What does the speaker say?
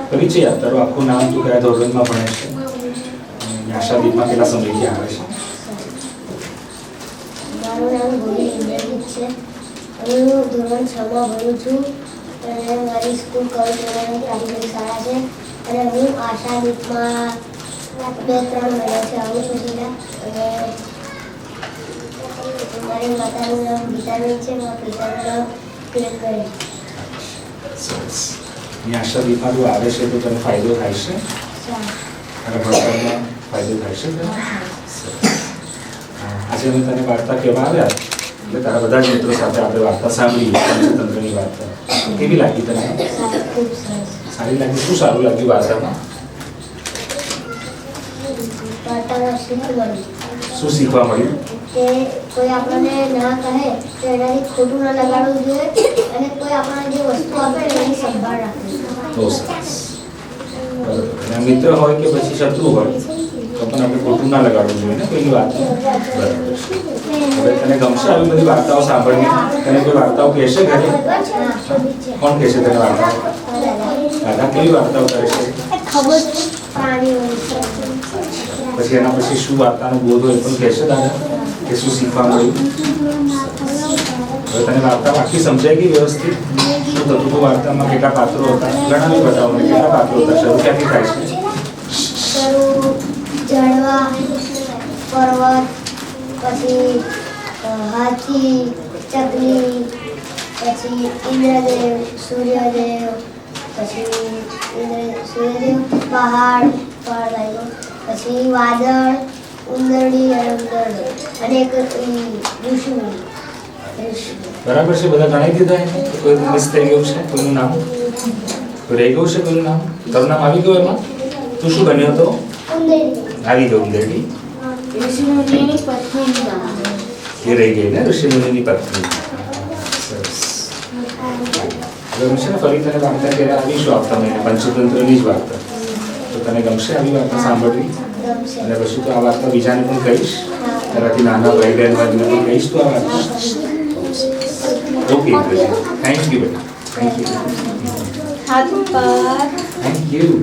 પરિચય તારું આખું નામ, તું કયા ધોરણમાં ભણે છે, આશાદીપમાં કેટલા સમયથી આવે છે? મારું નામ ગોરી ઇન્દ્રજીત છે. હું ધોરણ 6 માં ભણું છું અને મારી સ્કૂલ કવિકુમારની પ્રાથમિક શાળા છે અને હું આશાદીપમાં 2-3 મહિનાથી આવું છું સીધા. અને મારી માતાનું નામ ગીતાબેન છે, મારા પિતાનું નામ કિરણભાઈ. સરસ. આશાદીપમાં તું આવે છે તો તને ફાયદો થાય છે? તારા ભણતરમાં ફાયદો થાય છે તને? સરસ. આજે અમે તને વાર્તા કહેવા આવ્યા એટલે તારા બધા જ મિત્રો સાથે આપણે વાર્તા સાંભળી, પંચતંત્રની વાર્તા. કેવી લાગી તને? ખૂબ સરસ. સારી લાગી? શું સારું લાગ્યું વાર્તામાં? વાર્તામાં શીખવાનું શું શીખવા મળ્યું? કે કોઈ આપણને ના કહે તો એનાથી ખોટું ના લગાડવું જોઈએ અને કોઈ આપણને જે વસ્તુ આપે એની સંભાળ રાખવી. બહુ સરસ. બરાબર. અને મિત્ર હોય કે પછી શત્રુ હોય તો પણ આપણે ખોટું ના લગાડવું જોઈએ ને કોઈની વાત. બરાબર. હવે તને ગમશે આવી બધી વાર્તાઓ સાંભળવી? તને કોઈ વાર્તાઓ કહેશે ઘરે? કોણ કહેશે તને વાર્તાઓ? દાદા કેવી વાર્તાઓ કરે છે? ખબર પ્રાણીઓ પછી એના પછી શું વાર્તાનો બોધ હોય એ પણ કહેશે દાદા કે શું શીખવા મળ્યું? હવે તને વાર્તા આખી સમજાય ગઈ વ્યવસ્થિત? શું થતું હતું વાર્તામાં? કેટલા પાત્રો હતા? ઘણા બતાવો મને કેટલા પાત્રો હતા? શરૂ ક્યાંથી થાય છે? ઝાડવા, પર્વત, પછી હાથી, ચકલી, પછી ઇન્દ્રદેવ, સૂર્યદેવ, પછી સૂર્યદેવ, પહાડ લાગ્યો, પછી વાદળ, ઉંદરડી અને ઉંદરડો અને એક ઋષિમુનિ. બરાબર છે? બધા ગણાઈ દીધા એને? કોઈ મિસ થઈ ગયું છે? કોઈનું નામ રહી ગયું છે? કોઈનું નામ? તારું નામ આવી ગયું એમાં? તું શું બન્યો હતો? આવી ગયું ઉંદરડી. ઋષિમુનિની પત્ની એ રહી ગઈ ને, ઋષિમુનિની પત્ની. સરસ. હવે છે ને ફરી તને વાર્તા ત્યારે આવીશું આવતા મહિને, પંચતંત્રની જ વાર્તા. તો તને ગમશે આવી વાર્તા સાંભળવી? અને પછી તો આ વાર્તા બીજાને પણ કહીશ, તારાથી નાના ભાઈ બહેન ભાઈને પણ કહીશ તો આ વાર્તા. ઓકે, થેન્ક યુ બેટા, થેન્ક યુ. હાથ પર થેન્ક યુ.